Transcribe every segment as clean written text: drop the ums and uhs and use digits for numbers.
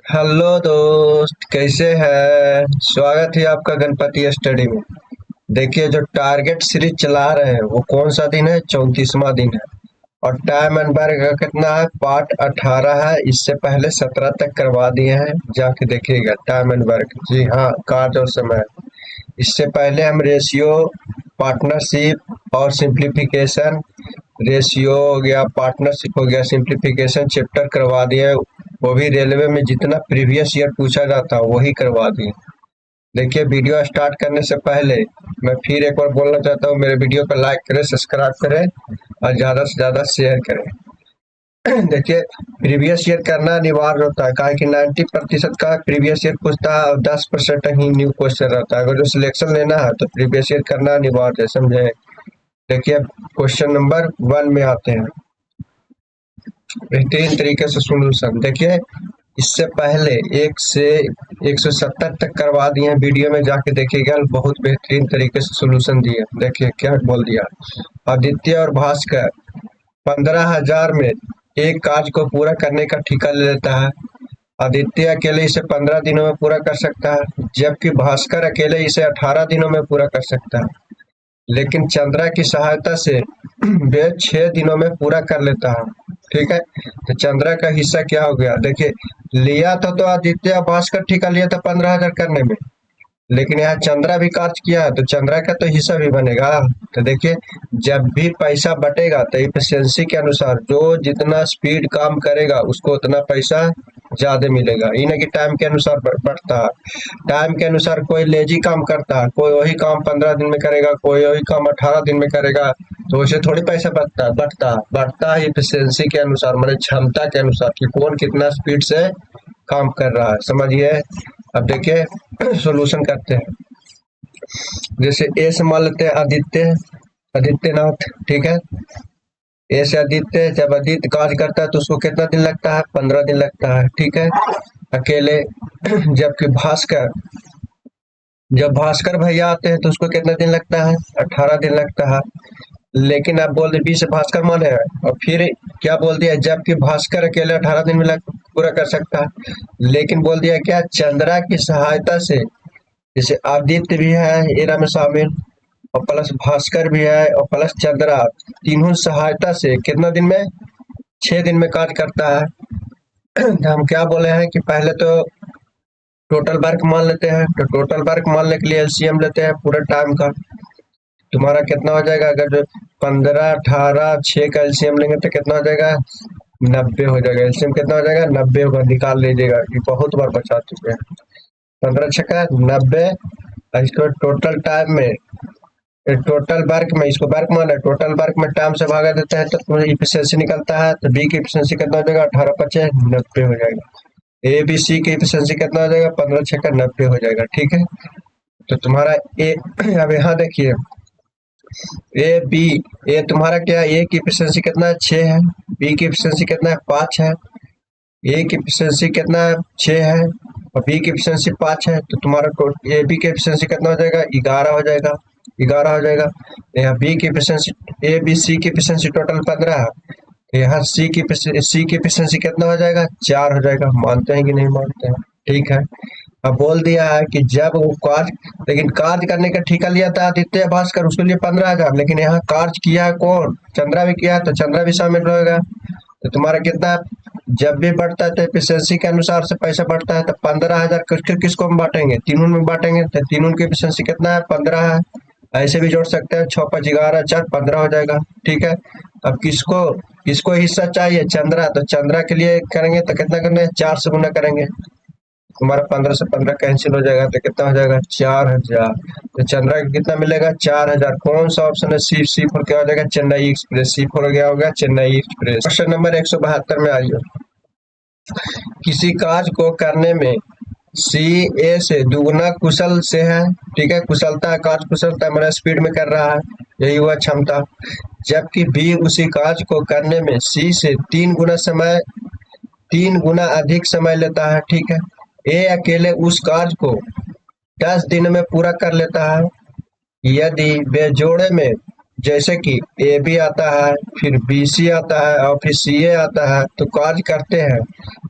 Hello दोस्त, कैसे हैं? स्वागत है आपका गणपति स्टडी में। देखिए, जो टारगेट सीरीज चला रहे हैं वो कौन सा दिन है? 34वां दिन है। और टाइम एंड वर्क का कितना है? पार्ट 18 है। इससे पहले 17 तक करवा दिए हैं, जाके देखिएगा। टाइम एंड वर्क, जी हाँ, कार्य और समय। इससे पहले हम रेशियो, पार्टनरशिप और सिंप्लीफिकेशन, रेशियो हो गया, पार्टनरशिप हो गया, सिंप्लीफिकेशन चैप्टर करवा दिए। वो भी रेलवे में जितना प्रीवियस ईयर पूछा जाता है वही करवा दिए। देखिए, वीडियो स्टार्ट करने से पहले मैं फिर एक बार बोलना चाहता हूँ, मेरे वीडियो को लाइक करें, सब्सक्राइब करें और ज़्यादा से ज़्यादा शेयर करें। देखिए, प्रीवियस ईयर करना अनिवार्य होता है, काहे कि 90% का प्रीवियस ईयर पूछता है और 10% ही न्यू क्वेश्चन रहता है। अगर जो सिलेक्शन लेना है तो प्रीवियस ईयर करना अनिवार्य है, समझे? देखिए, क्वेश्चन नंबर 1 में आते हैं। बेहतरीन तरीके से सोल्यूशन देखिए। इससे पहले 1 से 170 तक करवा दिए हैं, वीडियो में जाके देखिएगा। बहुत बेहतरीन तरीके से सोल्यूशन दिए। देखिए क्या बोल दिया। आदित्य और भास्कर 15,000 में एक कार्य को पूरा करने का ठेका ले लेता है। आदित्य अकेले इसे 15 दिनों में पूरा कर सकता है, जबकि भास्कर अकेले इसे 18 दिनों में पूरा कर सकता है। लेकिन चंद्रा की सहायता से वे 6 दिनों में पूरा कर लेता है। ठीक है, तो चंद्रा का हिस्सा क्या हो गया? देखिए, लिया था तो आदित्य भास्कर ठेका लिया था 15,000 करने में, लेकिन यहाँ चंद्रा भी कार्य किया है तो चंद्रा का तो हिस्सा भी बनेगा। तो देखिए, जब भी पैसा बटेगा तो इफिशियंसी के अनुसार जो जितना स्पीड काम करेगा उसको उतना पैसा ज्यादा मिलेगा। ये नहीं कि टाइम के अनुसार बढ़ता है। टाइम के अनुसार कोई लेजी काम करता है, कोई वही काम 15 दिन में करेगा, कोई वही काम 18 दिन में करेगा, तो उसे थोड़ी पैसा बढ़ता है इफिशियंसी के अनुसार, मतलब क्षमता के अनुसार कि कौन कितना स्पीड से काम कर रहा है, समझिए। अब देखिए सॉल्यूशन करते हैं। जैसे ए से मान लेते हैं आदित्य, आदित्यनाथ। ठीक है, ए से आदित्य, जब आदित्य कार्य करता है तो उसको कितना दिन लगता है? 15 दिन लगता है। ठीक है, अकेले। जबकि भास्कर, जब भास्कर भैया आते हैं तो उसको कितना दिन लगता है? 18 दिन लगता है। लेकिन आप बोल दे बी से भास्कर माने है, और फिर क्या बोल दिया? जबकि भास्कर अकेले 18 दिन में पूरा कर सकता है। लेकिन बोल दिया क्या? चंद्रा की सहायता से, जैसे आदित्य भी है एरा में शामिल, और प्लस भास्कर भी है, और प्लस चंद्रा, तीनों सहायता से कितना दिन में? 6 दिन में कार्य करता है। तो हम क्या बोले हैं कि पहले तो टोटल वर्क मान लेते हैं। तो टोटल वर्क मानने के लिए एलसीएम लेते हैं पूरे टाइम का। तुम्हारा कितना हो जाएगा? अगर जो 15, 18, 6 का एलसीएम लेंगे तो कितना हो जाएगा? 90 हो जाएगा। एलसीएम कितना हो जाएगा? 90 होगा, निकाल लीजिएगा, ये बहुत बार बचा चुके हैं। 15 छक्का 90। इसको टोटल टाइम में, टोटल वर्क में, इसको वर्क माना है, टोटल वर्क में टाइम से भागा देता है तो इफिशियंसी निकलता है। तो बी की इफिशियंसी कितना हो जाएगा? 18 पचे 90 हो जाएगा। ए बी सी की इफिशियंसी कितना हो जाएगा? 15 छक्का 90 हो जाएगा। ठीक है, तो तुम्हारा ए अब यहाँ देखिए, ए बी, ए तुम्हारा क्या है? ए की एफिशिएंसी कितना है? 6 है। बी की एफिशिएंसी कितना है? 5 है। ए की एफिशिएंसी कितना है? 6 है। और बी की एफिशिएंसी 5 है, तो तुम्हारा ए बी की एफिशिएंसी कितना हो जाएगा? 11 हो जाएगा। 11 हो जाएगा। तो यहाँ बी की एफिशिएंसी, ए बी सी की एफिशिएंसी टोटल 15 है, तो यहाँ सी की एफिशिएंसी कितना हो जाएगा? 4 हो जाएगा। मानते हैं कि नहीं मानते हैं? ठीक है, अब बोल दिया है कि जब वो कार्य, लेकिन कार्य करने का ठेका लिया था आदित्य भास्कर, उसके लिए 15,000, लेकिन यहाँ कार्य किया है कौन? चंद्रा भी किया है, तो चंद्रा भी शामिल रहेगा। तो तुम्हारा कितना? जब भी बढ़ता है तो एफिशिएंसी के अनुसार से पैसा बढ़ता है। तो 15,000 किसको हम बांटेंगे? तीनों में बांटेंगे, तो तीनों की एफिशिएंसी कितना है? 15 है। ऐसे भी जोड़ सकते हैं, 6 5 11 4 15 हो जाएगा। ठीक है, अब किसको किसको हिस्सा चाहिए? चंद्रा, तो चंद्रा के लिए करेंगे तो कितना करना है? 4 से गुना करेंगे। तुम्हारा 15 से 15 कैंसिल हो जाएगा, तो कितना हो जाएगा? 4,000। तो चंद्रा का कितना मिलेगा? 4,000। कौन सा ऑप्शन है? सी, सी फोर क्या हो जाएगा? चेन्नई एक्सप्रेस। सी फोर गया होगा चेन्नई एक्सप्रेस। क्वेश्चन नंबर 172 में आइए। किसी कार्य को करने में सी ए से दुगुना कुशल से है। ठीक है, कुशलता, कार्य कुशलता मतलब स्पीड में कर रहा है, यही हुआ क्षमता। जबकि बी उसी कार्य को करने में सी से 3 गुना अधिक समय लेता है। ठीक है, ए अकेले उस कार्य को 10 दिन में पूरा कर लेता है। यदि वे जैसे कि ए बी आता है, फिर बी सी आता है और फिर सी ए आता है, तो कार्य करते हैं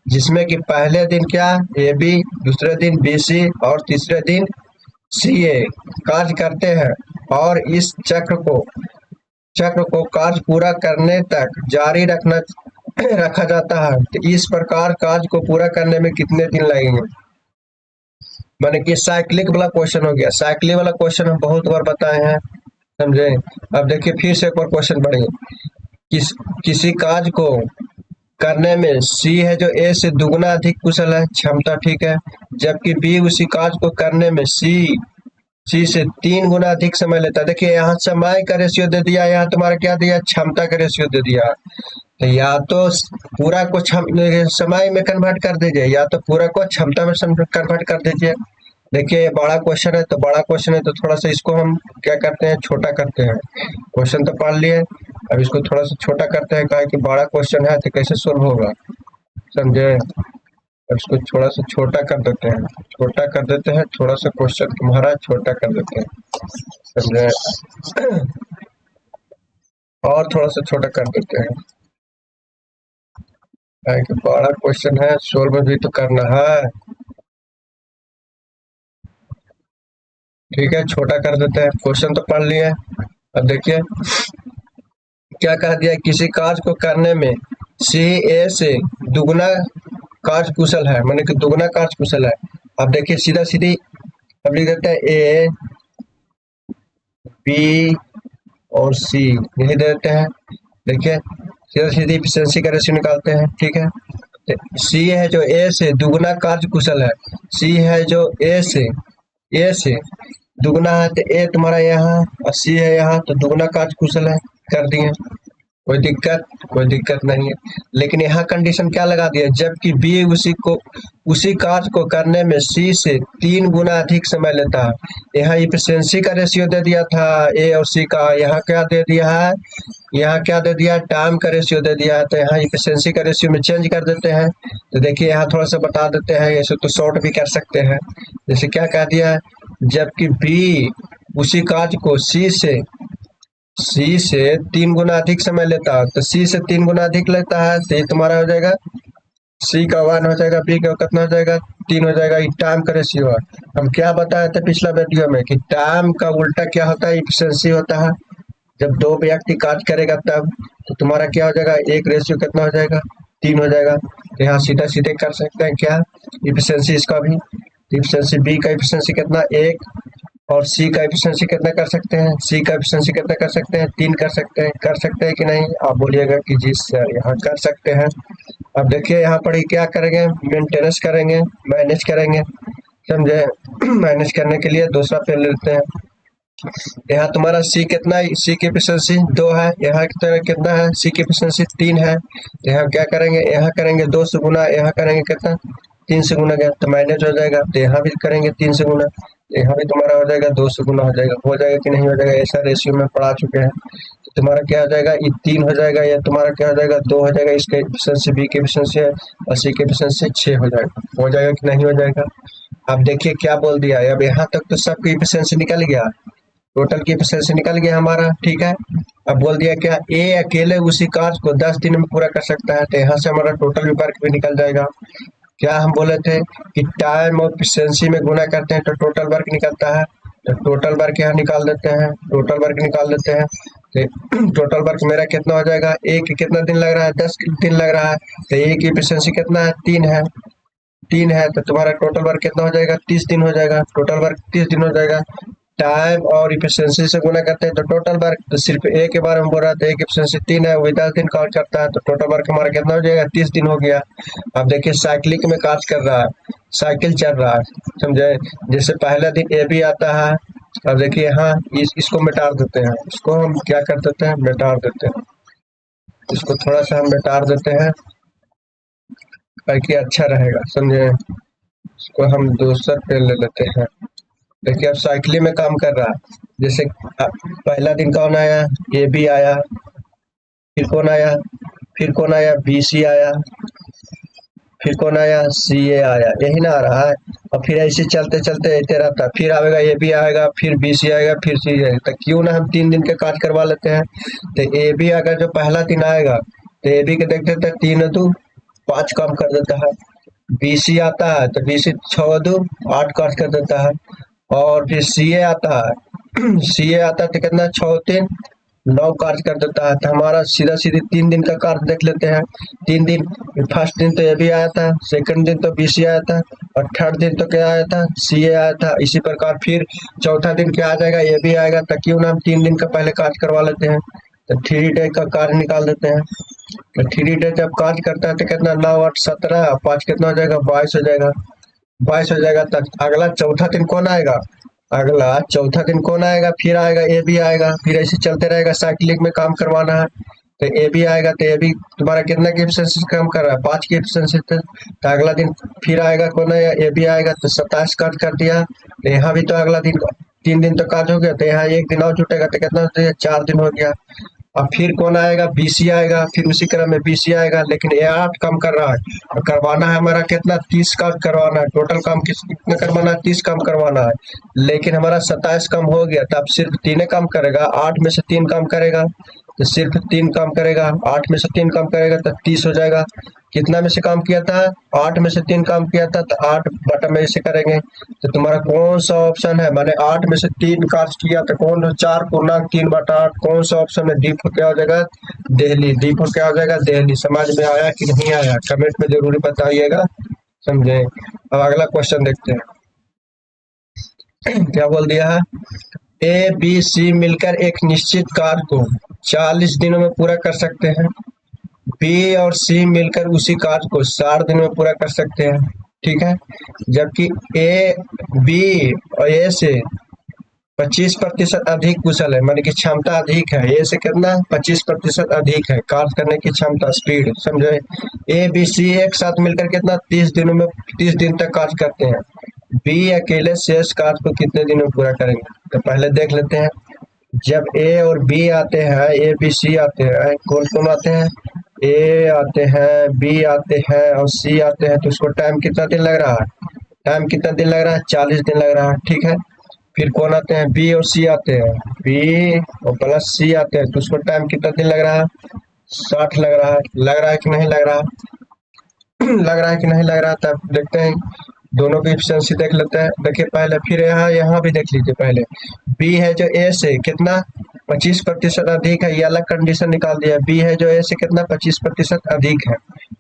जिसमें कि पहले दिन क्या ए बी, दूसरे दिन बी सी और तीसरे दिन सी ए कार्य करते हैं। और इस चक्र को कार्य पूरा करने तक जारी रखा जाता है। तो इस प्रकार कार्य को पूरा करने में कितने दिन लगेंगे? माने कि साइक्लिक वाला क्वेश्चन हो गया। साइक्लिक वाला क्वेश्चन हम बहुत बार बताए हैं, समझे। अब देखिए फिर से एक बार क्वेश्चन पढ़िए। किस किसी कार्य को करने में सी है जो ए से दुगना अधिक कुशल है, क्षमता, ठीक है। जबकि बी उसी कार्य को करने में सी से 3 गुना अधिक समय लेता है। देखिए यहाँ समय का रेशियो दे दिया, यहाँ तुम्हारा क्या दिया, क्षमता का रेशियो दे दिया। तो या तो पूरा को समय में कन्वर्ट कर दीजिए, या तो पूरा को क्षमता में कन्वर्ट कर दीजिए। देखिए ये बड़ा क्वेश्चन है, तो बड़ा क्वेश्चन है तो थोड़ा सा इसको हम क्या करते हैं, छोटा करते हैं। क्वेश्चन तो पढ़ लिए, अब इसको थोड़ा सा छोटा करते हैं, कहा कि बड़ा क्वेश्चन है तो कैसे सोल्व होगा, समझे। अब इसको थोड़ा सा छोटा कर देते हैं, छोटा कर देते हैं, थोड़ा सा क्वेश्चन तुम्हारा छोटा कर देते हैं, समझे। और थोड़ा सा छोटा कर देते हैं, कि बड़ा क्वेश्चन है, सोल्व भी तो करना है, ठीक है। छोटा कर देते हैं, क्वेश्चन तो पढ़ लिए। अब देखिए क्या कह दिया, किसी कार्य को करने में सी ए से दुगना कार्य कुशल है, माने कि दुगना कार्य कुशल है। अब देखिए सीधा सीधी अब लिख देते हैं ए बी और सी, यही दे देते हैं। देखिए सीधा सीधी इफिशिएंसी का रेशियो निकालते हैं, ठीक है। सी है जो ए से दुगना कार्य कुशल है, सी है जो ए से दुगना है, तो ए तुम्हारा यहाँ और सी है यहाँ, तो दुगना कार्य कुशल है, कर दिए। कोई दिक्कत नहीं है। लेकिन यहाँ कंडीशन क्या लगा दिया, जबकि बी उसी कार्य को करने में सी से 3 गुना अधिक समय लेता है। यहाँ इफिशिएंसी का रेशियो दे दिया था ए और सी का, यहाँ क्या दे दिया है, यहाँ क्या दे दिया, टाइम का रेशियो दे दिया है। तो यहाँ इफिशिएंसी का रेशियो में चेंज कर देते हैं। तो देखिए यहाँ थोड़ा सा बता देते हैं, ऐसे तो शॉर्ट भी कर सकते हैं। जैसे क्या कह दिया है, जबकि बी उसी कार्य को सी से 3 गुना अधिक समय लेता है, तो सी से 3 गुना अधिक लेता है, तो ये तुम्हारा हो जाएगा सी का 1 हो जाएगा, बी का कितना हो जाएगा 3 हो जाएगा। ये टाइम का रेशियो है। हम क्या बताए थे पिछला वीडियो में कि टाइम का उल्टा क्या होता है, इफिशिएंसी होता है। जब 2 व्यक्ति कार्य करेगा तब तो तुम्हारा क्या हो जाएगा, एक रेशियो कितना हो जाएगा 3 हो जाएगा। तो यहाँ सीधा सीधे कर सकते हैं क्या, इफिशिएंसी इसका भी, इफिशिएंसी बी का इफिशिएंसी कितना 1 और सी का एफिशिएंसी कितना कर सकते हैं, सी का एफिशिएंसी कितना कर सकते हैं 3 कर सकते हैं कि नहीं, आप बोलिएगा कि जी सर यहाँ कर सकते हैं। अब देखिए यहाँ पर ही क्या करेंगे, मेंटेनेंस करेंगे, मैनेज करेंगे, समझे। मैनेज करने के लिए दूसरा पेन लेते हैं। यहाँ तुम्हारा सी कितना है, सी की एफिशिएंसी 2 है, यहाँ कितना है, सी की एफिशिएंसी 3 है। तो यहाँ क्या करेंगे, यहाँ करेंगे 2 से गुना, यहाँ करेंगे कितना 3 से गुना गया, तो मैनेज हो जाएगा। तो यहाँ भी करेंगे 3 से गुना, यहाँ भी तुम्हारा हो जाएगा 2 से गुना हो जाएगा कि नहीं हो जाएगा, ऐसा रेशियो में पढ़ा चुके हैं। तो तुम्हारा क्या हो जाएगा, ये 3 हो जाएगा, या तुम्हारा क्या हो जाएगा 2 हो जाएगा, इसका एफिशिएंसी बी की एफिशिएंसी है और सी की एफिशिएंसी 6 हो जाएगा कि नहीं हो जाएगा। अब देखिए क्या बोल दिया है, अब यहाँ तक तो सबकी एफिशिएंसी निकल गया, टोटल की एफिशिएंसी निकल गया हमारा, ठीक है। अब बोल दिया क्या, ए अकेले उसी कार्य को 10 दिन में पूरा कर सकता है, तो यहाँ से हमारा टोटल वर्क भी निकल जाएगा। क्या हम बोले थे कि टाइम और एफिशिएंसी में गुना करते हैं तो टोटल वर्क निकलता है, तो टोटल वर्क यहाँ निकाल देते हैं, टोटल वर्क निकाल देते हैं। तो टोटल वर्क मेरा कितना हो जाएगा, एक कितना दिन लग रहा है 10 दिन लग रहा है, तो एक की एफिशिएंसी कितना है 3 है, तो तुम्हारा टोटल वर्क कितना हो जाएगा 30 दिन हो जाएगा, टोटल वर्क 30 दिन हो जाएगा। टाइम और इफिशिएंसी से गुना करते हैं तो टोटल वर्क, तो सिर्फ एक के बारे में बोल रहा था, एक एफिशिएंसी 3 है, वही 10 दिन काउंट करता है, तो टोटल वर्क हमारा कितना हो जाएगा 30 दिन हो गया। अब देखिए साइक्लिक में कार्य कर रहा है, साइकिल चल रहा है, समझे। जैसे पहला दिन ए बी आता है, अब देखिए यहाँ इसको मिटा देते हैं, इसको हम क्या कर देते हैं, मिटा देते हैं, इसको थोड़ा सा हम मिटा देते हैं ताकि अच्छा रहेगा, समझे। इसको हम दूसरा पेन ले लेते हैं। देखिए अब साइकिल में काम कर रहा है। जैसे पहला दिन कौन आया, ए बी आया, फिर कौन आया बी सी आया, फिर कौन आया, सी ए आया, यही ना आ रहा है। और फिर ऐसे चलते चलते ऐसे रहता है, फिर आएगा ए बी आएगा, फिर बी सी आएगा, फिर सी आएगा। तो क्यों ना हम 3 दिन के काज करवा लेते हैं। तो ए बी अगर जो पहला दिन आएगा तो ए बी के देखते थे 3 और 2 5 काम कर देता है। बी सी आता है तो बी सी 6 और 2 8 काज कर देता है। और फिर सी ए आता है सी ए आता है तो कितना 6 और 3 9 कार्य कर देता है। तो हमारा सीधा सीधे 3 दिन का कार्य देख लेते हैं। 3 दिन, फर्स्ट दिन तो ए बी आया था, सेकंड दिन तो बी सी आया था, और थर्ड दिन तो क्या आया था, सी ए आया था। इसी प्रकार फिर चौथा दिन क्या आ जाएगा, ए बी आएगा। तो क्यों ना हम 3 दिन का पहले कार्य करवा लेते हैं। तो 3 डे का कार्य निकाल देते हैं। तो 3 डे जब कार्य करता है तो कितना 9 8 17, 5 कितना हो जाएगा, 22 हो जाएगा। 22 हो जाएगा। तब अगला चौथा दिन कौन आएगा, अगला चौथा दिन कौन आएगा, फिर आएगा ए बी आएगा। फिर ऐसे चलते रहेगा, साइकिलिंग में काम करवाना है। तो ए बी आएगा तो ए बी तुम्हारा कितना की एफिशिएंसी से काम कर रहा है, 5 की एफिशिएंसी से। तो अगला दिन फिर आएगा कौन है, ए बी आएगा तो 27 काज कर दिया। तो यहाँ भी तो अगला दिन 3 दिन तो काज हो गया। तो यहाँ 1 दिन और जुटेगा तो कितना हो गया, 4 दिन हो गया। अब फिर कौन आएगा, बी सी आएगा। फिर उसी क्रम में बी सी आएगा, लेकिन ए 8 काम कर रहा है। और करवाना है हमारा कितना, 30 काम करवाना है। टोटल काम कितना करवाना है, 30 काम करवाना है। लेकिन हमारा 27 काम हो गया, तो अब सिर्फ 3 काम करेगा। 8 में से 3 काम करेगा तो सिर्फ 3 काम करेगा। 8 में से 3 काम करेगा तो 30 हो जाएगा। कितना में से काम किया था, 8 में से 3 काम किया था। तो 8 बटा में से करेंगे तो तुम्हारा कौन सा ऑप्शन है, मैंने 8 में से 3 काज किया तो कौन, 4 पूर्णांक 3/8, कौन सा ऑप्शन है, डी फोर क्या हो जाएगा, दिल्ली। डी फोर क्या हो जाएगा, दिल्ली। समझ में आया कि नहीं आया, कमेंट में जरूर बताइएगा, समझे। अब अगला क्वेश्चन देखते हैं क्या बोल दिया है। ए बी सी मिलकर एक निश्चित कार्य को 40 दिनों में पूरा कर सकते हैं। बी और सी मिलकर उसी कार्य को 60 दिन में पूरा कर सकते हैं, ठीक है। जबकि ए बी और ए से 25% अधिक कुशल है, माने कि क्षमता अधिक है। ए से कितना, 25% अधिक है कार्य करने की क्षमता, स्पीड, समझे। ए बी सी एक साथ मिलकर कितना 30 दिनों में 30 दिन तक कार्य करते हैं। बी अकेले शेष कार्य को कितने दिनों में पूरा करेंगे। तो पहले देख लेते हैं, जब ए और बी आते हैं, ए बी सी आते हैं, कौन कौन आते हैं, ए आते हैं, बी आते हैं और सी आते हैं। तो उसको टाइम कितना दिन लग रहा है, टाइम कितना दिन लग रहा है, 40 दिन लग रहा है, ठीक है। फिर कौन आते हैं, बी और सी आते हैं, बी और प्लस सी आते हैं। तो उसको टाइम कितना दिन लग रहा है, 60 लग रहा है। लग रहा है कि नहीं लग रहा लग रहा है कि नहीं लग रहा। तब देखते हैं, दोनों की एफिशिएंसी देख लेते हैं। देखिए पहले, फिर यहाँ भी देख लीजिए। पहले बी है जो ए से कितना 25% अधिक है, ये अलग कंडीशन निकाल दिया। बी है जो ए से कितना 25% अधिक है,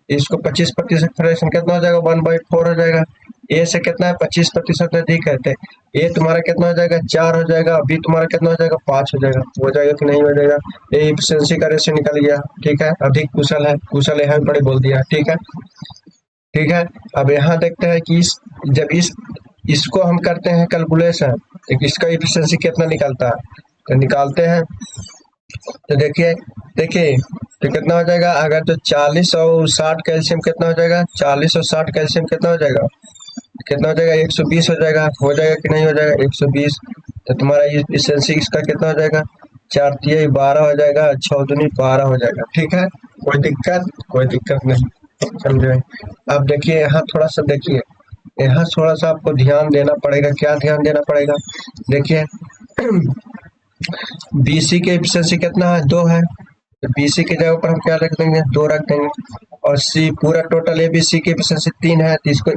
इसको 25% फ्रैक्शन कितना हो जाएगा, 1/4 हो जाएगा। ए से कितना है 25% अधिक है, तो ए तुम्हारा कितना हो जाएगा, 4 हो जाएगा। बी तुम्हारा कितना हो जाएगा, 5 हो जाएगा। हो जाएगा कि नहीं हो जाएगा, ये एफिशिएंसी का रेशियो निकल गया, ठीक है। अधिक कुशल है, कुशल है बड़े बोल दिया, ठीक है, ठीक है। अब यहाँ देखते हैं कि जब इसको हम करते हैं कैलकुलेशन, तो इसका एफिशिएंसी कितना निकलता है। तो निकालते हैं, तो देखिए देखिए तो कितना हो जाएगा, अगर तो 40 और 60 कैल्शियम कितना हो जाएगा, 40 और 60 कैल्शियम कितना हो जाएगा, कितना हो जाएगा, 120 हो जाएगा। हो जाएगा कि नहीं हो जाएगा, 120। तो तुम्हारा एफिशिएंसी इसका कितना हो जाएगा, 4 तिया 12 हो जाएगा, 6 दूनी 12 हो जाएगा, ठीक है। कोई दिक्कत नहीं, समझे। अब देखिए यहाँ थोड़ा सा देखिए, यहाँ थोड़ा सा आपको ध्यान देना पड़ेगा। क्या ध्यान देना पड़ेगा, देखिए बीसी के एफिशिएंसी कितना है, 2 है। तो बीसी की जगह पर हम क्या रख देंगे, 2 रख देंगे। और सी पूरा टोटल ए बी सी की एफिशिएंसी 3 है, तो इसको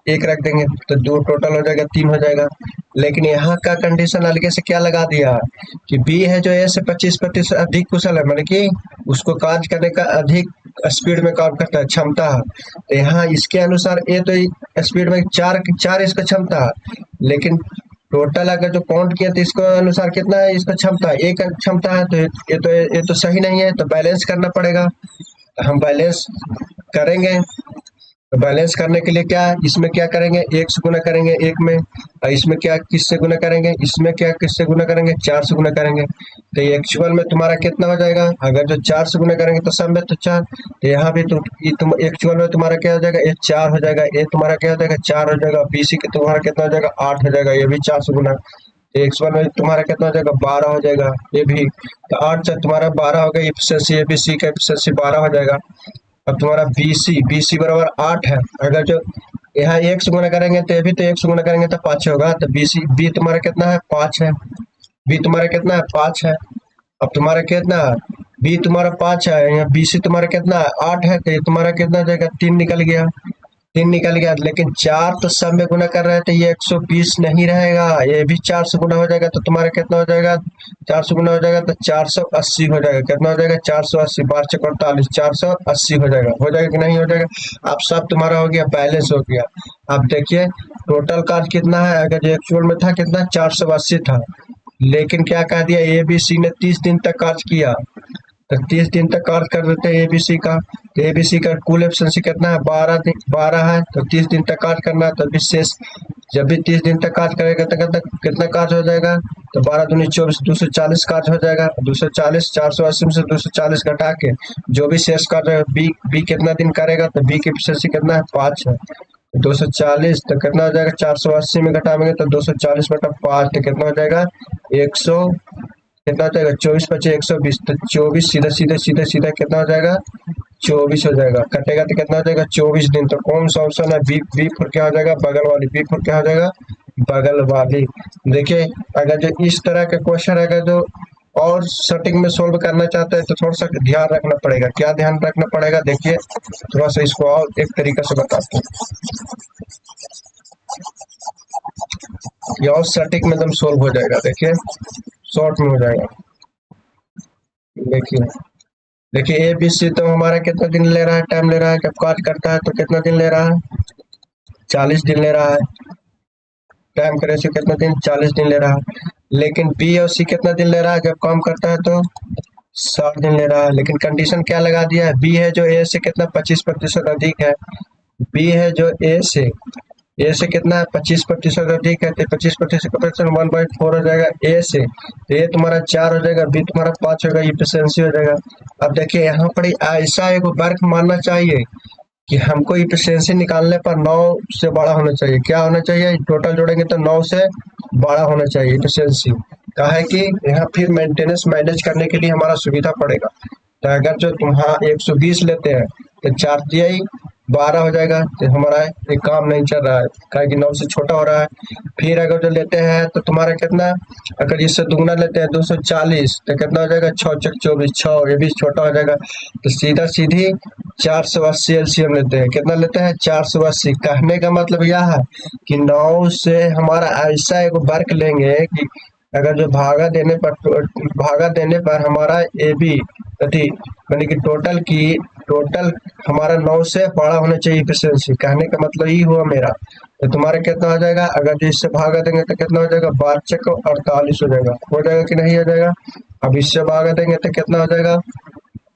1 रख देंगे, तो 2 टोटल हो जाएगा, 3 हो जाएगा। लेकिन यहाँ का कंडीशन अलगे से क्या लगा दिया कि बी है जो ए से 25% अधिक कुशल है, माने कि उसको कार्य करने का अधिक स्पीड में काम करता है, क्षमता है। तो यहाँ इसके अनुसार ए तो स्पीड में 4 इसका क्षमता है, लेकिन टोटल अगर जो काउंट किया तो इसके अनुसार कितना है, इसका क्षमता 1 क्षमता है। तो ये तो सही नहीं है, तो बैलेंस करना पड़ेगा। हम बैलेंस करेंगे, तो बैलेंस करने के लिए क्या, इसमें क्या करेंगे, 1 से गुना करेंगे 1 में, और इसमें क्या किससे गुना करेंगे, इसमें क्या किससे गुना करेंगे, 4 से गुना करेंगे। तो एक्चुअल में तुम्हारा कितना हो जाएगा, अगर जो 4 से गुना करेंगे तो सब में तो 4, तो यहाँ भी तुम एक्चुअल में तुम्हारा क्या हो जाएगा, ये 4 हो जाएगा, ये तुम्हारा क्या हो जाएगा, 4 हो जाएगा। बीसी के तुम्हारा कितना हो जाएगा, 8 हो जाएगा, ये भी 4 से गुना। तो एक्चुअल में तुम्हारा कितना हो जाएगा, 12 हो जाएगा, ये भी। तो 8 से तुम्हारा 12 हो गया एफिशिएंसी, ए बी सी का एफिशिएंसी 12 हो जाएगा। अब तुम्हारा BC बराबर 8 है। अगर जो यहाँ 1 से गुना करेंगे तो ये भी तो 1 से गुना करेंगे तो 5 होगा। तो B तुम्हारा कितना है? 5 है। B तुम्हारा कितना है? 5 है। अब तुम्हारा कितना है? B तुम्हारा 5 है, यहाँ BC तुम्हारा कितना है? 8 है। तो ये तुम्हारा कितना हो जाएगा? 3 निकल गया। 3 निकल गया, लेकिन 4 तो सब में गुना कर रहे हैं तो ये 120 नहीं रहेगा, ये भी 4 से गुना हो जाएगा। तो तुम्हारा कितना हो जाएगा? 4 से गुना हो जाएगा तो 480 हो जाएगा। कितना हो जाएगा? 480। 12×4 = 480 हो जाएगा। हो जाएगा कि नहीं हो जाएगा? अब सब तुम्हारा हो गया, बैलेंस हो गया। अब देखिए टोटल कार्य कितना है। अगर जो एक्चुअल में था कितना? 480 था, लेकिन क्या कह दिया, ABC ने 30 दिन तक कार्य किया। तो 30 दिन तक कार्य कर देते हैं ABC का। तो ABC का कुल एफिशिएंसी कितना है? 12 है। तो 30 दिन तक कार्य करना है, तो विशेष जब भी 30 दिन तक कार्य करेगा तो कितना कार्य हो जाएगा? तो 12 दूनी 24, 240 कार्य हो जाएगा। 240, 480 में से 240 घटा के जो भी शेष कार्य है, बी कितना दिन करेगा? तो बी की एफिशिएंसी कितना है? 5 है। 240 तो कितना हो जाएगा? 480 में घटाएंगे तो 240/5 तो कितना हो जाएगा? 100 कितना हो जाएगा? 24×5 120। तो 24 सीधा सीधा सीधा सीधा कितना हो जाएगा? 24 हो जाएगा। कटेगा तो कितना हो जाएगा? 24 दिन। तो कौन सा ऑप्शन है? बी फॉर क्या हो जाएगा? बगल वाली। बी फॉर क्या हो जाएगा? बगल वाली। देखिए अगर जो इस तरह के क्वेश्चन अगर जो और सटिंग में सोल्व करना चाहते हैं तो थोड़ा सा ध्यान रखना पड़ेगा। क्या ध्यान रखना पड़ेगा? देखिए थोड़ा सा इसको और एक तरीका से बताते हैं। ये और सटिंग में एकदम सोल्व हो जाएगा। देखिए शॉर्ट में हो जाएगा। देखिए देखिए ABC तो हमारा कितना दिन ले रहा है? टाइम ले रहा है। जब कार्य करता है तो कितना दिन ले रहा है? 40 दिन ले रहा है। टाइम करे से कितना दिन? 40 दिन ले रहा है। लेकिन B और C कितना दिन ले रहा है? जब काम करता है तो 60 दिन ले रहा है। लेकिन कंडीशन क्या लगा दिया है? B है जो A से कितना? 25% अधिक है। B है जो A से कितना है? 25% अधिक है। तो 25% 1/4 हो जाएगा A से। तो ये तुम्हारा 4 हो जाएगा, B तुम्हारा 5 होगा, एफिशिएंसी हो जाएगा। अब देखिए यहाँ पर ऐसा एक वर्क मानना चाहिए कि हमको एफिशिएंसी निकालने पर 9 से बड़ा होना चाहिए। क्या होना चाहिए? टोटल जोड़ेंगे तो 9 से बड़ा होना चाहिए एफिशिएंसी। क्या है कि यहाँ फिर मेंटेनेंस मैनेज करने के लिए हमारा सुविधा पड़ेगा। तो अगर जो तुम्हारा 120 लेते हैं तो 4 तिहाई 12 हो जाएगा। तो हमारा ये काम नहीं चल रहा है, क्या कि 9 से छोटा हो रहा है। फिर अगर जो लेते हैं तो तुम्हारा कितना? अगर इससे दुगना लेते हैं 240 तो कितना हो जाएगा? 6×4 = 6, ये भी छोटा हो जाएगा। तो सीधा सीधी 480 एलसीएम लेते हैं। कितना लेते हैं? 480। कहने का मतलब यह है कि 9 से हमारा ऐसा एक वर्क लेंगे कि अगर जो भागा देने पर हमारा AB यानी कि टोटल हमारा 9 से बड़ा होना चाहिए एफिशिएंसी। कहने का मतलब ये हुआ मेरा। तो तुम्हारा कितना हो जाएगा? अगर जो इससे भागा देंगे तो कितना हो जाएगा? 12×4 = 48 हो जाएगा। हो जाएगा कि नहीं हो जाएगा? अब इससे भागा देंगे तो कितना हो जाएगा?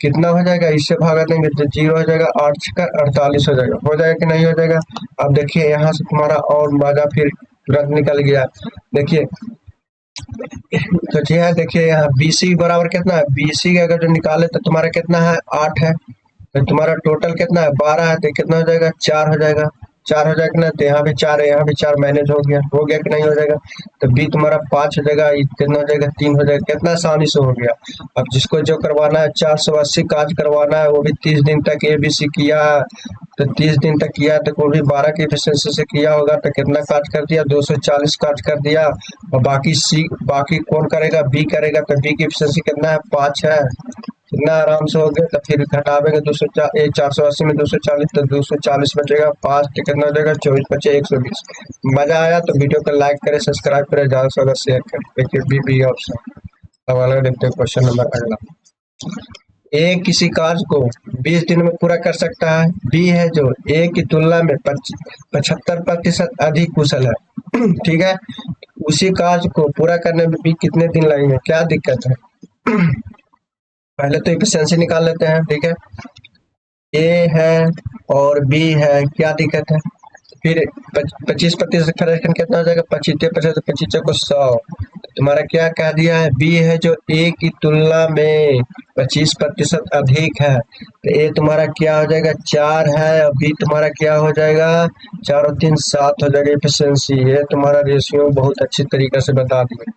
कितना हो जाएगा? इससे भागा देंगे तो 0 हो जाएगा। 8×48 हो जाएगा। हो जाएगा कि नहीं हो जाएगा? अब देखिए यहाँ से तुम्हारा और मजा फिर तुरंत निकल गया। देखिए तो जी है, देखिए यहाँ BC बराबर कितना है? BC का अगर जो निकाले तो तुम्हारा कितना है? 8 है। तो तुम्हारा टोटल कितना है? 12 है। तो कितना हो जाएगा? 4 हो जाएगा। 4 हो जाएगा ना? तो यहाँ भी 4 है, यहाँ भी 4 मैनेज हो गया कि नहीं हो जाएगा? तो B तुम्हारा 5 हो जाएगा। कितना हो जाएगा? 3 हो जाएगा। कितना आसानी से हो गया। अब जिसको जो करवाना है 480 काज करवाना है, वो भी 30 दिन तक ABC किया है। तो 30 दिन तक किया तो कोई भी 12 की एफिशिएंसी से किया होगा तो कितना काज कर दिया? 240 काज कर दिया। और बाकी कौन करेगा? B करेगा। तो B की एफिशिएंसी कितना है? 5 है। कितना आराम से हो गया। तो फिर घटावेंगे 480 में 240 तो 240 बचेगा। 5 तो कितना हो जाएगा? 24 बचे 120। मजा आया तो वीडियो को लाइक करें, सब्सक्राइब करें, ज्यादा से ज्यादा शेयर करें। देखिए B ऑप्शन। अब अलग देखते हैं क्वेश्चन नंबर अगला। A किसी कार्य को 20 दिन में पूरा कर सकता है। B है जो A की तुलना में 75% अधिक कुशल है। ठीक है, उसी कार्य को पूरा करने में B कितने दिन लगेंगे? क्या दिक्कत है? पहले तो एफिशिएंसी निकाल लेते हैं। ठीक है, A है और B है, क्या दिक्कत है? फिर 25% फ्रैक्शन कितना हो जाएगा? 25%, 25 को 100। तुम्हारा क्या कह दिया है? B है जो A की तुलना में 25% अधिक है। तो A तुम्हारा क्या हो जाएगा? 4 है। और B तुम्हारा क्या हो जाएगा? 4 और 3 7 हो जाएगा एफिशिएंसी। ये तुम्हारा रेशियो बहुत अच्छी तरीके से बता दिए।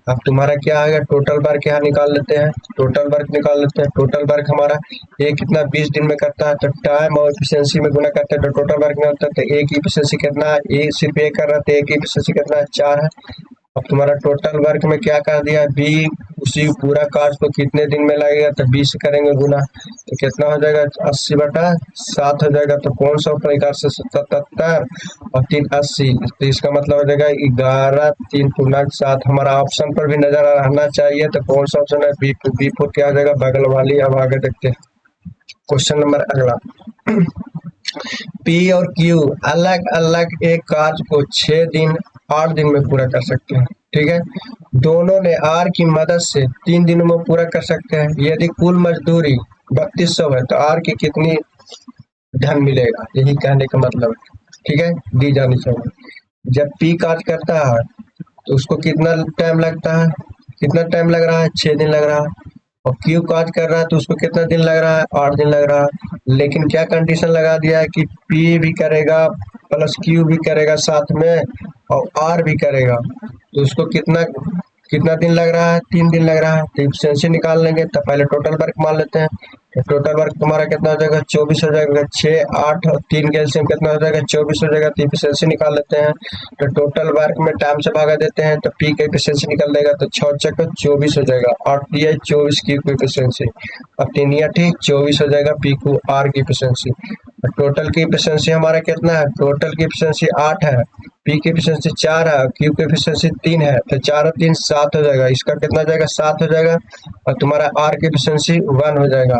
अब तुम्हारा क्या आएगा, टोटल वर्क यहाँ निकाल लेते हैं, टोटल वर्क निकाल लेते हैं। टोटल वर्क हमारा ए कितना 20 दिन में करता है, तो टाइम और इफिशियंसी में गुना करते हैं तो टोटल वर्क में होता है। तो ए की इफिशियंसी कितना है, ए सिर्फ ए कर रहा था, ए की इफिशियंसी कितना है, 4 है। अब तुम्हारा टोटल वर्क में क्या कर दिया, बी उसी पूरा कार्य को कितने दिन में लगेगा, तो 20 करेंगे गुना, तो कितना हो जाएगा, 80/7 हो जाएगा। तो कौन सा प्रकार से 77 और 3 80, तो इसका मतलब हो जाएगा 11 3 पूर्णांक 7। हमारा ऑप्शन पर भी नजर रहना चाहिए, तो कौन सा ऑप्शन है, बी4 क्या हो जाएगा, बगल वाली। अब आगे देखते हैं क्वेश्चन नंबर अगला। पी और क्यू अलग अलग एक कार्य को 6 दिन 8 दिन में पूरा कर सकते हैं, ठीक है। दोनों ने आर की मदद से 3 दिनों में पूरा कर सकते हैं। यदि कुल मजदूरी 3200 है तो आर की कितनी धन मिलेगा, यही कहने का मतलब है, ठीक है, दी जानी चाहिए। जब पी कार्य करता है तो उसको कितना टाइम लगता है, कितना टाइम लग रहा है, 6 दिन लग रहा है। और क्यू काज कर रहा है तो उसको कितना दिन लग रहा है, 8 दिन लग रहा है। लेकिन क्या कंडीशन लगा दिया है कि पी भी करेगा प्लस क्यू भी करेगा साथ में और आर भी करेगा, तो उसको कितना कितना दिन लग रहा है, 3 दिन लग रहा है। तो इफिशियंसी निकाल लेंगे, तो पहले टोटल वर्क मान लेते हैं। तो टोटल वर्क तुम्हारा कितना हो जाएगा, 24 हो जाएगा। 6 8 और 3 के एलसीएम कितना हो जाएगा, 24 हो जाएगा। तो इफिशियंसी निकाल लेते हैं, तो टोटल वर्क में टाइम से भागा देते हैं तो पी का इफिशियंसी निकल जाएगा। तो 6 चक 24 हो जाएगा, 8 दिया 24 की इफिशियंसी। अब 3 ठीक 24 हो जाएगा पी को आर की इफिशियंसी। टोटल की इफिशियंसी हमारा कितना है, टोटल की इफिशियंसी 8 है, पी की एफिशिएंसी 4 है, क्यू की एफिशिएंसी 3 है, तो 4 और 3 7 हो जाएगा। इसका कितना हो जाएगा, 7 हो जाएगा। और तुम्हारा आर की एफिशिएंसी 1 हो जाएगा।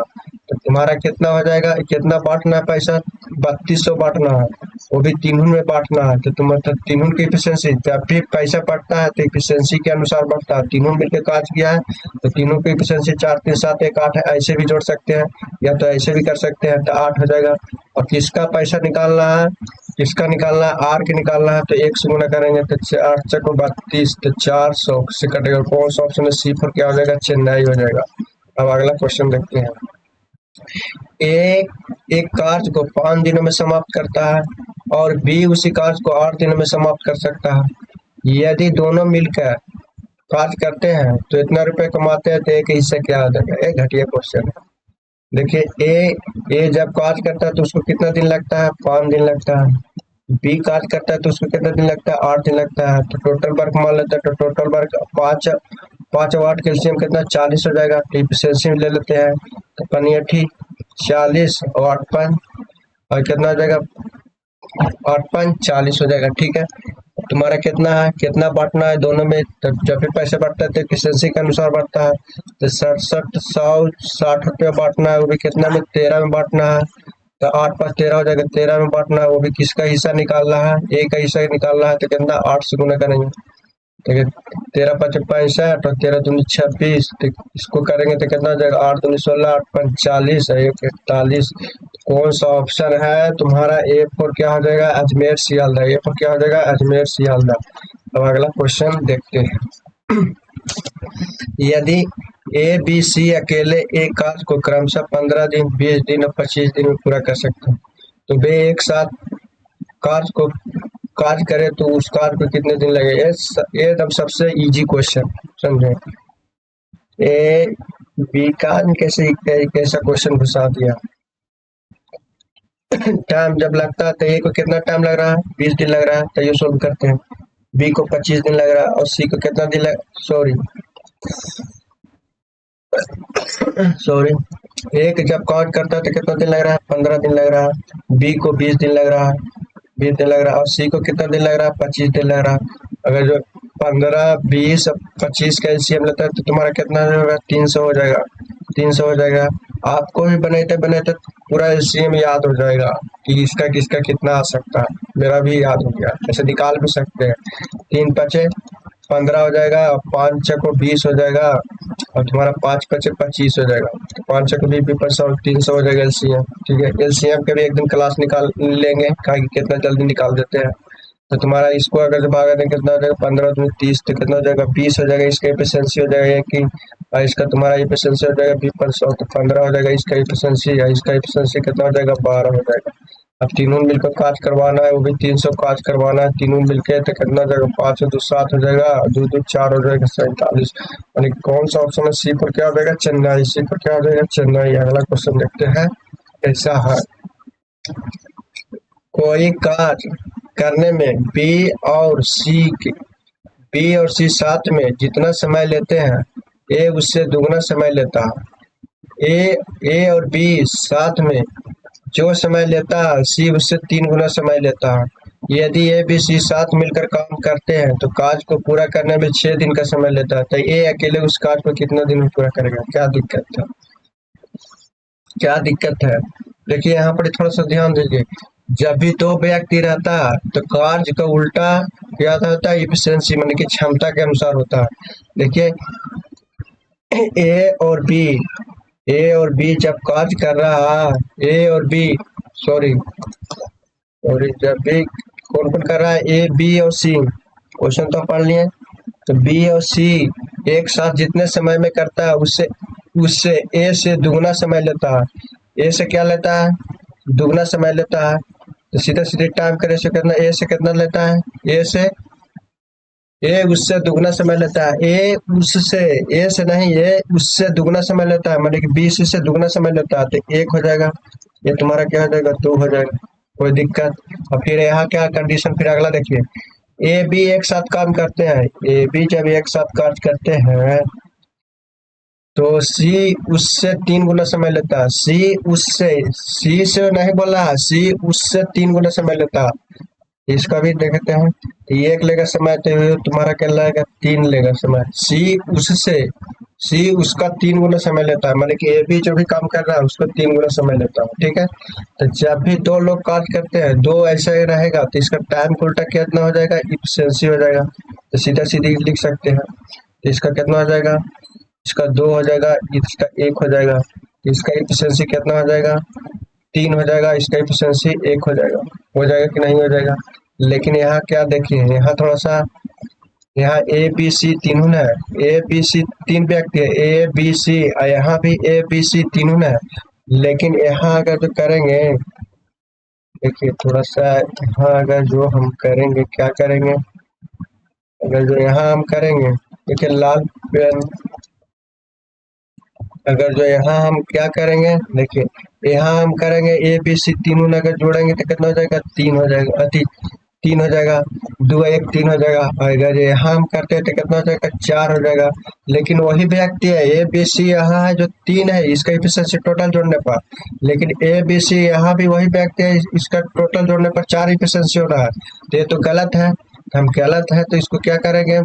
तो तुम्हारा कितना हो जाएगा, कितना बांटना है पैसा, 3200 बांटना है, वो भी तीनों में बांटना है। तो तुम्हारा तीनों की एफिशिएंसी जब भी पैसा बढ़ता है तो एफिशिएंसी के अनुसार बढ़ता है। तीनों मिलकर काज किया है तो तीनों की एफिशिएंसी 4 3 7 1 8 है, ऐसे भी जोड़ सकते हैं या तो ऐसे भी कर सकते हैं, तो 8 हो जाएगा। और किसका पैसा निकालना है, किसका निकालना है, आर के निकालना है, तो 1 से गुना करेंगे तो 8 चक 32, तो 400 से कटेगा। कौन सा ऑप्शन है, C4 क्या हो जाएगा, चेन्नई हो जाएगा। अब अगला क्वेश्चन देखते हैं। एक कार्य को 5 दिनों में समाप्त करता है और बी उसी कार्य को 8 दिनों में समाप्त कर सकता है। यदि दोनों मिलकर कार्य करते हैं तो इतना रुपए कमाते हैं, तो एक हिस्सा क्या आ जाएगा, एक घटिया क्वेश्चन है। देखिए ए जब कार्य करता है तो उसको कितना दिन लगता है, 5 दिन लगता है। बी कार्य करता है तो उसको कितना दिन लगता है, 8 दिन लगता है। तो टोटल वर्क मान लेते हैं, तो टोटल वर्क 5 और 8 कैल्शियम कितना 40 हो जाएगा। तो एफिशिएंसी ले लेते हैं, तो पनिया ठीक 40 और 8 5 और कितना हो जाएगा, 8 5 40 हो जाएगा, ठीक है। तुम्हारा कितना है, कितना बांटना है दोनों में, तो जब भी पैसे बढ़ता है तो एफिशिएंसी के अनुसार बढ़ता है। तो 67 100 60 रुपया बांटना है, वो भी कितना में, 13 में बांटना है। तो 8 5 13 हो जाएगा, 13 में बांटना है, वो भी किसका हिस्सा निकालना है, ए का हिस्सा निकालना है। तो कितना 8 से गुना करेंगे, ठीक है। 13 5 65 और 13 दूनी 26, तो इसको करेंगे तो कितना हो जाएगा, 8 दूनी 16 8 5 40 और 1 41। कौन सा ऑप्शन है तुम्हारा, A4 क्या हो जाएगा, अजमेर सियालदा। A4 क्या हो जाएगा, अजमेर सियालदा। अब अगला क्वेश्चन देखते हैं। यदि ए बी सी अकेले एक कार्य को क्रमशः 15 दिन 20 दिन और 25 दिन में पूरा कर सकते हैं, तो वे एक साथ कार्य करे तो उस कार्य को कितने दिन लगे। ये एकदम सबसे इजी क्वेश्चन, समझे। ए बी का कैसे कैसा क्वेश्चन घुसा दिया। टाइम जब लगता है तो ए को कितना टाइम लग रहा है, 20 दिन लग रहा है, तो ये सोल्व करते हैं। बी को 25 दिन लग रहा है और सी को कितना दिन सॉरी एक जब काउंट करता है तो कितना दिन लग रहा है, 15 दिन लग रहा है। बी को 20 दिन लग रहा है, 20 दिन लग रहा है। और सी को कितना दिन लग रहा है, 25 दिन लग रहा है। अगर जो 15 20 25 का एलसीएम लेता है तो तुम्हारा कितना होगा, 300 हो जाएगा, 300 हो जाएगा। आपको भी बनाते बनाते पूरा एलसीएम याद हो जाएगा कि इसका किसका कितना आ सकता है। मेरा भी याद हो गया, ऐसे निकाल भी सकते हैं। 3 5 15 हो जाएगा, 5 6 को 20 हो जाएगा और तुम्हारा 5 5 25 हो जाएगा। तो 5 6 को 20 और 300 हो जाएगा एलसीएम, ठीक है। एलसीएम के भी एक दिन क्लास निकाल लेंगे, कितना जल्दी निकाल देते हैं। तो तुम्हारा इसको अगर जब भागा दें कितना हो जाएगा, 15 में 30 तो कितना हो जाएगा, 20 हो जाएगा। इसका एफिशिएंसी हो जाएगा कि इसका तुम्हारा एफिशिएंसी हो जाएगा 20%, तो 15 हो जाएगा इसका एफिशिएंसी, या इसका एफिशिएंसी कितना हो जाएगा, 12 हो जाएगा। अब तीनों मिलकर काज करवाना है, वो भी 300 काज करवाना है, तीनों मिलकर तो कितना हो जाएगा, 5 और 2 7 हो जाएगा, 2 2 4 हो जाएगा 47। यानी कौन सा ऑप्शन है, सी पर क्या हो जाएगा, चेन्नई। सी पर क्या हो जाएगा, चेन्नई। अगला क्वेश्चन देखते हैं कैसा है। कोई कार्य करने में बी और सी साथ में जितना समय लेते हैं, ए उससे दुगना समय लेता है। ए और बी साथ में जो समय लेता है, सी उससे 3 गुना समय लेता है। यदि ए बी सी साथ मिलकर काम करते हैं तो काज को पूरा करने में 6 दिन का समय लेता है, तो ए अकेले उस काज को कितने दिन में पूरा करेगा, क्या दिक्कत है, क्या दिक्कत है। देखिए यहाँ पर थोड़ा सा ध्यान दीजिए, जब भी दो व्यक्ति रहता है तो कार्य का उल्टा क्या होता है, इफिशियंसी माने कि क्षमता के अनुसार होता है। देखिए ए और बी जब कार्य कर रहा है, ए और बी सॉरी सॉरी जब भी कौन कौन कर रहा है, ए बी और सी, क्वेश्चन तो पढ़ लिए। तो बी और सी एक साथ जितने समय में करता है, उससे उससे ए से दुगना समय लेता है। ए से क्या लेता है, दुगना समय लेता है। तो सीधा सीधे टाइम करे से कितना, ए से कितना लेता है, ए उससे दुगना समय लेता है। ए से नहीं, ए उससे दुगना समय लेता है, मतलब कि बी सी से दुगना समय लेता है, तो 1 हो जाएगा। ये तुम्हारा क्या हो जाएगा, 2 हो जाएगा, कोई दिक्कत। और फिर यहाँ क्या कंडीशन, फिर अगला देखिए, ए बी एक साथ काम करते हैं, ए बी जब एक साथ कार्य करते हैं तो सी उससे 3 गुना समय लेता है। सी से नहीं बोला है, सी उससे 3 गुना समय लेता है। इसका भी देखते हैं, तो ये 1 लेगा समय, तो ये तुम्हारा क्या लगेगा, 3 लेगा समय। सी उसका 3 गुना समय लेता है, माने कि ए बी जो भी काम कर रहा है उसको 3 गुना समय लेता है, ठीक है। तो जब भी दो लोग कार्य करते हैं, दो ऐसा ही रहेगा, तो इसका टाइम का उल्टा कितना हो जाएगा, इफिशियंसी हो जाएगा। तो सीधा सीधी लिख सकते हैं, तो इसका कितना हो जाएगा, इसका 2 हो जाएगा, इसका 1 हो जाएगा। इसका इफिशियंसी कितना हो जाएगा, 3 हो जाएगा, इसका एफिशिएंसी 1 हो जाएगा कि नहीं हो जाएगा। लेकिन यहाँ क्या देखिए, यहाँ थोड़ा सा, यहाँ ए बी सी तीनों है, ए बी सी 3 व्यक्ति है, ए बी सी, यहाँ भी ए बी सी तीनों है। लेकिन यहाँ अगर जो करेंगे, देखिए थोड़ा सा यहाँ अगर जो हम करेंगे, क्या करेंगे, अगर जो यहाँ हम करेंगे, देखिए लाल पेन, अगर जो यहाँ हम क्या करेंगे, देखिए यहाँ हम करेंगे ए बी सी तीनों अगर जोड़ेंगे तो कितना हो जाएगा, 3 हो जाएगा, अति 3 हो जाएगा, 2 1 3 हो जाएगा। और अगर यहाँ हम करते हैं तो कितना हो जाएगा, 4 हो जाएगा। लेकिन वही व्यक्ति है, ए बी सी यहाँ है जो 3 है, इसका इफिशिएंसी टोटल जोड़ने पर, लेकिन ए बी सी यहाँ भी वही व्यक्ति है, इसका टोटल जोड़ने पर 4 इफिशिएंसी हो रहा है, तो ये तो गलत है। हम गलत है तो इसको क्या करेंगे,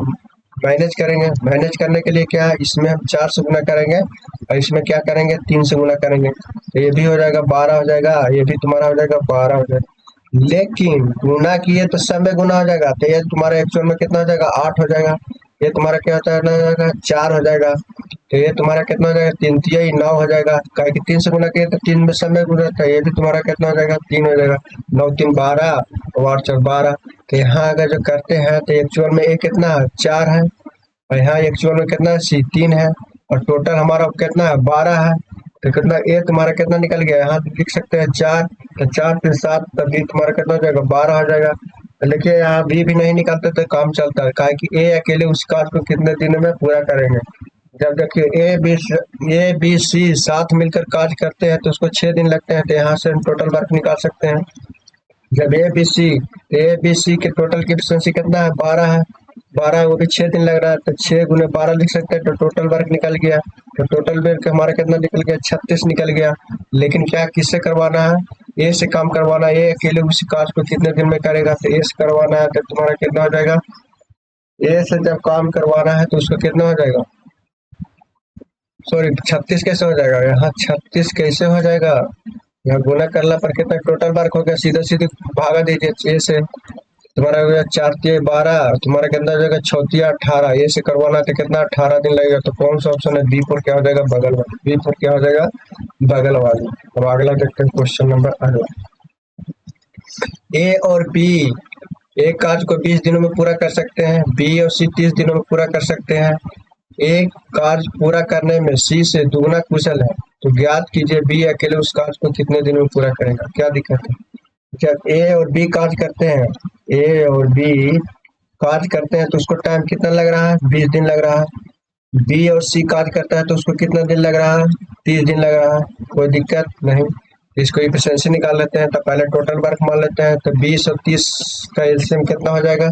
मैनेज करेंगे। मैनेज करने के लिए क्या है, इसमें हम 4 से गुना करेंगे और इसमें क्या करेंगे, 3 से गुना करेंगे, तो ये भी हो जाएगा 12 हो जाएगा, ये भी तुम्हारा हो जाएगा 12 हो जाएगा। लेकिन गुना किए तो सब में गुना हो जाएगा, तो ये तुम्हारा एक्चुअल में कितना हो जाएगा, 8 हो जाएगा। ये तुम्हारा क्या होता है, 4 हो जाएगा, तो ये तुम्हारा कितना हो जाएगा, 3 3 9 हो जाएगा। काहे कि 3 से गुना किए तो 3 में सब में गुना था, ये भी तुम्हारा कितना हो जाएगा, 3 हो जाएगा। 9 3 12 और 4 12। तो यहाँ अगर जो करते हैं तो एक्चुअल में ये कितना है, 4 है, और यहाँ एक्चुअल में कितना है, सी 3 है, और टोटल हमारा कितना है, 12 है। तो कितना ए तुम्हारा कितना निकल गया, यहाँ लिख सकते हैं 4, तो 4 फिर 7, तब बी तुम्हारा कितना हो जाएगा, 12 हो जाएगा। तो देखिए यहाँ बी भी नहीं निकालते तो काम चलता है, काहे कि ए अकेले उस कार्य को कितने दिन में पूरा करेंगे। जब देखिए ए बी सी साथ मिलकर कार्य करते हैं तो उसको 6 दिन लगते हैं, तो यहाँ से हम टोटल वर्क निकाल सकते हैं। जब ए बी सी के टोटल की एफिशिएंसी कितना है, 12 है, 12 वो भी 6 दिन लग रहा है, तो 6 गुने 12 लिख सकते हैं, तो टोटल वर्क निकल गया। तो टोटल वर्क हमारा कितना निकल गया, 36 निकल गया। लेकिन क्या किससे करवाना है, ए से काम करवाना है। ए अकेले उसी कार्य को कितने दिन में करेगा, तो ए से करवाना है, तो तुम्हारा कितना हो जाएगा, ए से जब काम करवाना है तो उसका कितना हो जाएगा, सॉरी 36 कैसे हो जाएगा, यहाँ 36 कैसे हो जाएगा, यहाँ गुना करने पर कितना टोटल वर्क हो गया, सीधा सीधे भागा दीजिए 6 से, तुम्हारा हो गया 4 3 12, तुम्हारा कितना हो जाएगा, 6 18, ये से करवाना तो कितना 18 दिन लगेगा। तो कौन सा ऑप्शन है, बी फोर क्या हो जाएगा, बगल वाली, बी फोर क्या हो जाएगा, बगल वाली। अब अगला देखते हैं क्वेश्चन नंबर अगला, ए और बी एक कार्य को 20 दिनों में पूरा कर सकते हैं, बी और सी 30 दिनों में पूरा कर सकते हैं। एक कार्य पूरा करने में सी से दुगना कुशल है, तो ज्ञात कीजिए बी अकेले उस कार्य को कितने दिनों में पूरा करेगा, क्या दिक्कत है। जब ए और बी काज करते हैं, ए और बी काज करते हैं तो उसको टाइम कितना लग रहा है? 20 दिन लग रहा है। बी और सी काज करता है तो उसको कितना दिन लग रहा है? 30 दिन लग रहा है। कोई दिक्कत नहीं। इसको एफिशिएंसी निकाल लेते हैं। तो पहले टोटल वर्क मान लेते हैं। तो 20 और 30 का एलसीएम कितना हो जाएगा?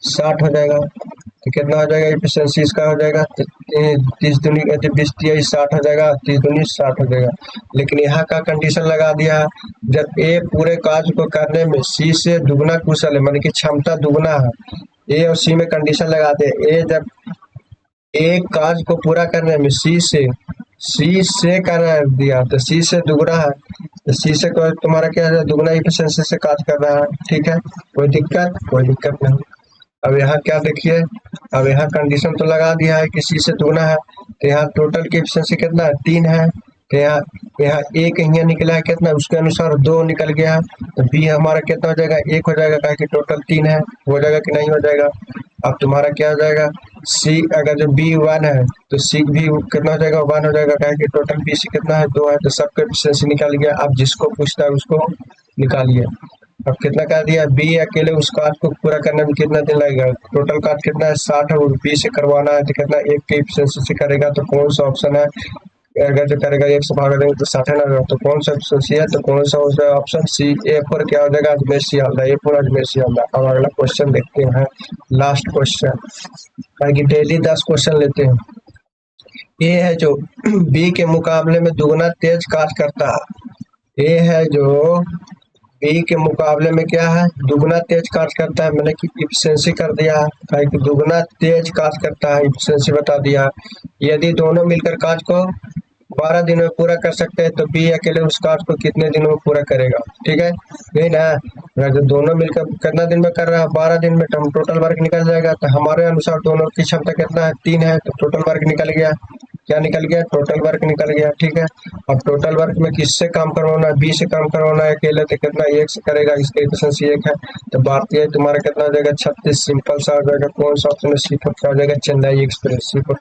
60 हो जाएगा। तो कितना हो जाएगा एफिशिएंसी इसका? हो जाएगा 30 दूनी 20 तिया 60 हो जाएगा, 30 दूनी 60 हो जाएगा। लेकिन यहाँ का कंडीशन लगा दिया, जब ए पूरे कार्य को करने में सी से दुगना कुशल है, मानी कि क्षमता दुगना है। ए और सी में कंडीशन लगाते हैं, ए जब एक कार्य को पूरा करने में सी से कर दिया तो सी से दुगना है, तो सी से तुम्हारा क्या है? दुगना एफिशिएंसी से कार्य कर रहा है। ठीक है, कोई दिक्कत नहीं। अब यहाँ क्या देखिए, अब यहाँ कंडीशन तो लगा दिया है कि सी से दुगना है, तो यहाँ टोटल की एफिशिएंसी कितना है? 3 है। तो यहाँ यहाँ एक यहाँ निकला है कितना? उसके अनुसार 2 निकल गया है। तो बी हमारा कितना हो जाएगा? 1 हो जाएगा, कहा कि टोटल 3 है। हो जाएगा कि नहीं हो जाएगा? अब तुम्हारा क्या हो जाएगा? सी अगर जो बी 1 है तो सी भी कितना हो जाएगा? 1 हो जाएगा, कहा कि टोटल बी सी कितना है? 2 है। तो सबका एफिशिएंसी निकाल गया। अब जिसको पूछता है उसको निकालिए। अब कितना कर दिया? बी अकेले उस कार्य को पूरा करने में कितना दिन लगेगा? टोटल कार्य कितना है? 60 है। और बी से करवाना है तो कितना? 1 के एफिशिएंसी से करेगा। तो कौन सा ऑप्शन है? अगर जो करेगा 1 से भाग देंगे तो 60 ना, तो कौन सा एफिशिएंसी है? तो कौन सा ऑप्शन सी। ए पर क्या हो जाएगा? अजमेर सियालदा। ए पर अजमेर सियालदा। अब अगला क्वेश्चन देखते हैं, लास्ट क्वेश्चन, कि डेली 10 क्वेश्चन लेते हैं। ए है जो बी के मुकाबले में दुगना तेज कार्य करता है। ए है जो बी के मुकाबले में क्या है? दुगना तेज कार्य करता है। मैंने कि इफिशिएंसी कर दिया है कि दुगना तेज कार्य करता है, इफिशिएंसी बता दिया। यदि दोनों मिलकर कार्य को 12 दिन में पूरा कर सकते हैं तो बी अकेले उस कार्य को कितने दिनों में पूरा करेगा? ठीक है, यही ना। अगर दोनों मिलकर कितना दिन में कर रहा है? 12 दिन में, तो हम टोटल वर्क निकल जाएगा। तो हमारे अनुसार दोनों की क्षमता कितना है? 3 है। तो टोटल वर्क निकल गया। क्या निकल गया? टोटल वर्क निकल गया। ठीक है, अब टोटल वर्क में किससे काम करवाना है? बी से काम करवाना है अकेले, तो कितना? 1 से करेगा। इसका एफिशिएंसी 1 है। तो भारतीय तुम्हारा कितना हो जाएगा? 36। सिंपल सा हो जाएगा। कौन सा ऑप्शन है? सी पर क्या हो जाएगा? चेन्नई एक्सप्रेस। सी पर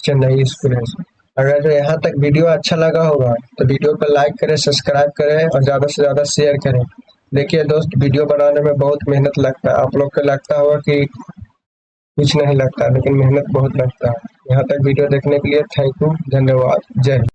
चेन्नई एक्सप्रेस। अगर जो यहाँ तक वीडियो अच्छा लगा होगा तो वीडियो को लाइक करें, सब्सक्राइब करें और ज़्यादा से ज़्यादा शेयर करें। देखिए दोस्त, वीडियो बनाने में बहुत मेहनत लगता है। आप लोग को लगता होगा कि कुछ नहीं लगता, लेकिन मेहनत बहुत लगता है। यहाँ तक वीडियो देखने के लिए थैंक यू, धन्यवाद, जय हिंद।